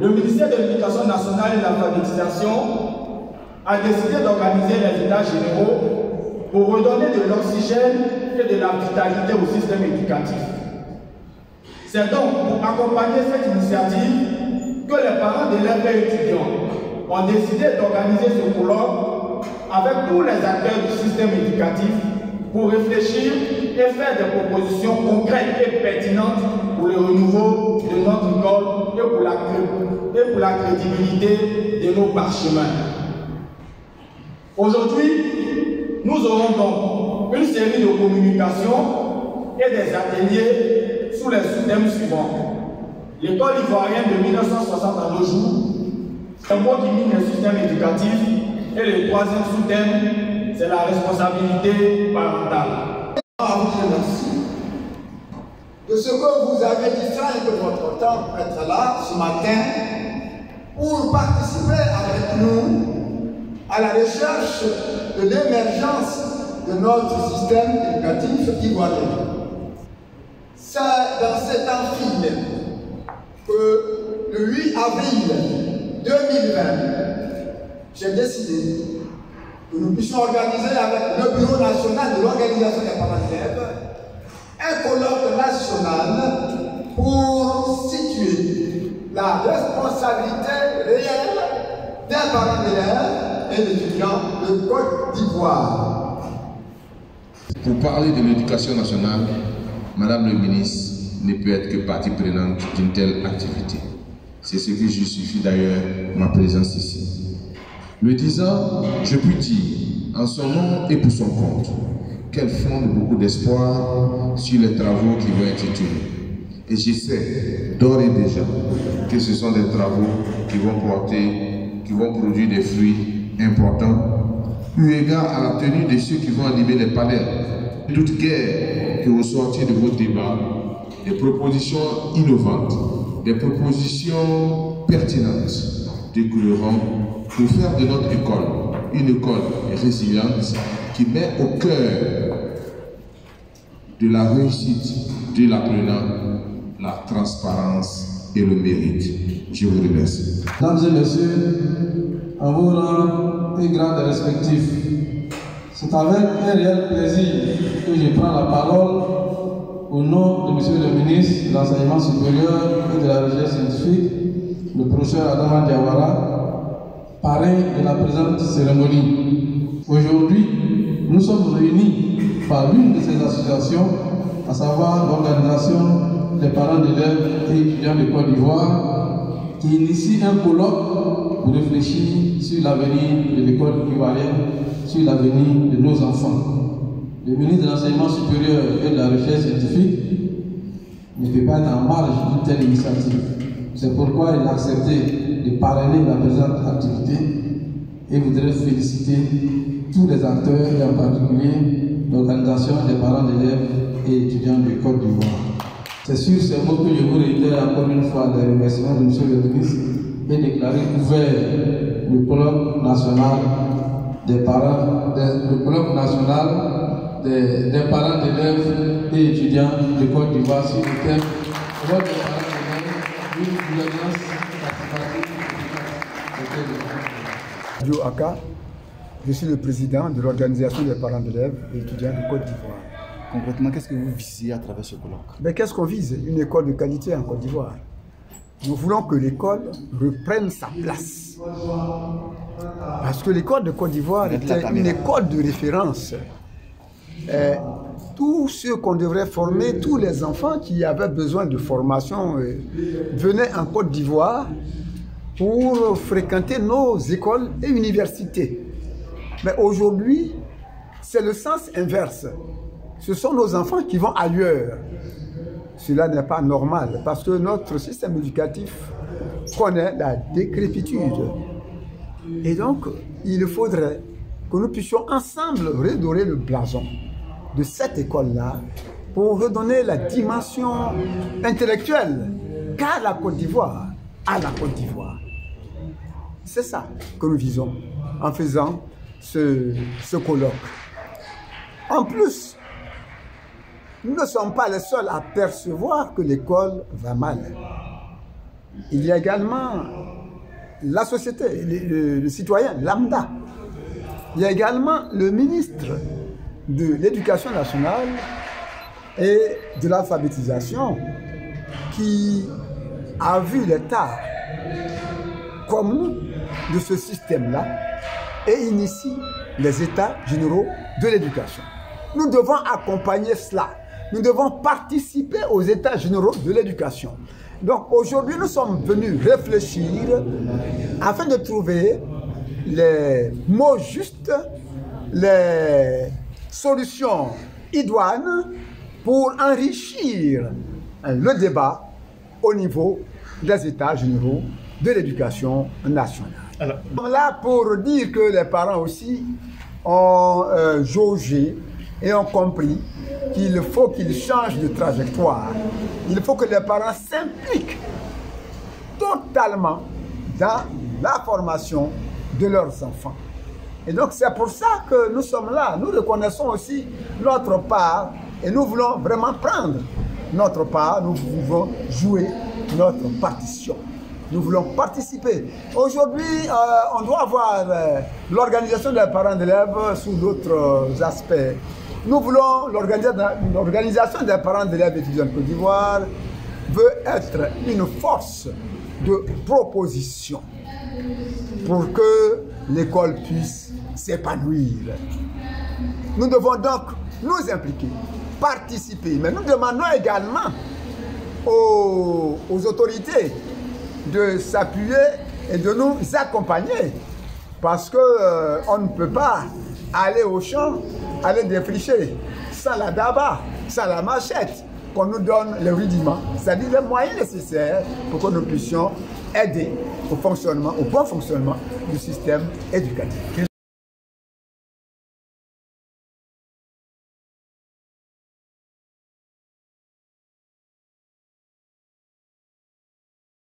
Le ministère de l'Éducation nationale et de l'alphabétisation a décidé d'organiser les états généraux pour redonner de l'oxygène et de la vitalité au système éducatif. C'est donc pour accompagner cette initiative que les parents d'élèves et étudiants ont décidé d'organiser ce colloque avec tous les acteurs du système éducatif pour réfléchir et faire des propositions concrètes et pertinentes pour le renouveau de notre école et pour la crédibilité de nos parchemins. Aujourd'hui, nous aurons donc une série de communications et des ateliers sous les sous-thèmes suivants. L'école ivoirienne de 1960 à nos jours, un mot qui mine le système éducatif, et le troisième sous-thème, c'est la responsabilité parentale. Merci de ce que vous avez distraint de votre temps pour être là ce matin pour participer avec nous à la recherche de l'émergence de notre système éducatif ivoirien. C'est dans cet amphi que le 8 avril 2020, j'ai décidé que nous puissions organiser avec le Bureau national de l'organisation des parents d'élèves un colloque national pour situer la responsabilité réelle des parents d'élèves et d'étudiants de Côte d'Ivoire. Pour parler de l'éducation nationale, Madame le ministre ne peut être que partie prenante d'une telle activité. C'est ce qui justifie d'ailleurs ma présence ici. Le disant, je puis dire, en son nom et pour son compte, qu'elle fonde beaucoup d'espoir sur les travaux qui vont être tenus. Et je sais d'ores et déjà que ce sont des travaux qui vont produire des fruits importants, eu égard à la tenue de ceux qui vont animer les panels. Toute guerre que vous sortiez de vos débats, des propositions innovantes, des propositions pertinentes découleront pour faire de notre école une école résiliente qui met au cœur de la réussite de l'apprenant la transparence et le mérite. Je vous remercie. Mesdames et messieurs, en vos rangs et grades respectifs, c'est avec un réel plaisir que je prends la parole au nom de Monsieur le ministre de l'Enseignement supérieur et de la recherche scientifique, le professeur Adama Diawara, parrain de la présente cérémonie. Aujourd'hui, nous sommes réunis par l'une de ces associations, à savoir l'Organisation des parents d'élèves et étudiants de Côte d'Ivoire, qui initie un colloque pour réfléchir sur l'avenir de l'école ivoirienne, sur l'avenir de nos enfants. Le ministre de l'Enseignement supérieur et de la recherche scientifique ne peut pas être en marge d'une telle initiative. C'est pourquoi il a accepté de parrainer la présente activité et voudrait féliciter tous les acteurs et en particulier l'Organisation des parents d'élèves et étudiants de Côte d'Ivoire. C'est sur ces mots que je vous réitère encore une fois les remerciements de M. le ministre et déclarer ouvert le colloque national des parents, le colloque national des parents d'élèves et étudiants de Côte d'Ivoire sur le thème colloque des parents d'élèves, une gouvernance participative. Aka, je suis le président de l'Organisation des parents d'élèves et étudiants de Côte d'Ivoire. Concrètement, qu'est-ce que vous visez à travers ce colloque? Mais qu'est-ce qu'on vise? Une école de qualité en Côte d'Ivoire. Nous voulons que l'école reprenne sa place. Parce que l'école de Côte d'Ivoire était une école de référence. Tous ceux qu'on devrait former, tous les enfants qui avaient besoin de formation venaient en Côte d'Ivoire pour fréquenter nos écoles et universités. Mais aujourd'hui, c'est le sens inverse. Ce sont nos enfants qui vont ailleurs. Cela n'est pas normal parce que notre système éducatif connaît la décrépitude. Et donc, il faudrait que nous puissions ensemble redorer le blason de cette école-là pour redonner la dimension intellectuelle qu'a la Côte d'Ivoire à la Côte d'Ivoire. C'est ça que nous visons en faisant ce colloque. En plus, nous ne sommes pas les seuls à percevoir que l'école va mal. Il y a également la société, le citoyen, lambda. Il y a également le ministre de l'Éducation nationale et de l'alphabétisation qui a vu l'état comme nous de ce système-là et initie les états généraux de l'éducation. Nous devons accompagner cela. Nous devons participer aux états généraux de l'éducation. Donc aujourd'hui, nous sommes venus réfléchir afin de trouver les mots justes, les solutions idoines pour enrichir le débat au niveau des états généraux de l'éducation nationale. Alors, là pour dire que les parents aussi ont jaugé et ont compris qu'il faut qu'ils changent de trajectoire. Il faut que les parents s'impliquent totalement dans la formation de leurs enfants. Et donc c'est pour ça que nous sommes là. Nous reconnaissons aussi notre part et nous voulons vraiment prendre notre part. Nous voulons jouer notre partition. Nous voulons participer. Aujourd'hui, on doit voir l'organisation des parents d'élèves sous d'autres aspects. Nous voulons l'organisation des parents d'élèves étudiants de Côte d'Ivoire veut être une force de proposition pour que l'école puisse s'épanouir. Nous devons donc nous impliquer, participer, mais nous demandons également aux autorités de s'appuyer et de nous accompagner parce qu'on ne peut pas aller au champ, aller défricher sans la daba, sans la machette, qu'on nous donne les rudiments, c'est-à-dire les moyens nécessaires pour que nous puissions aider au fonctionnement, au bon fonctionnement du système éducatif.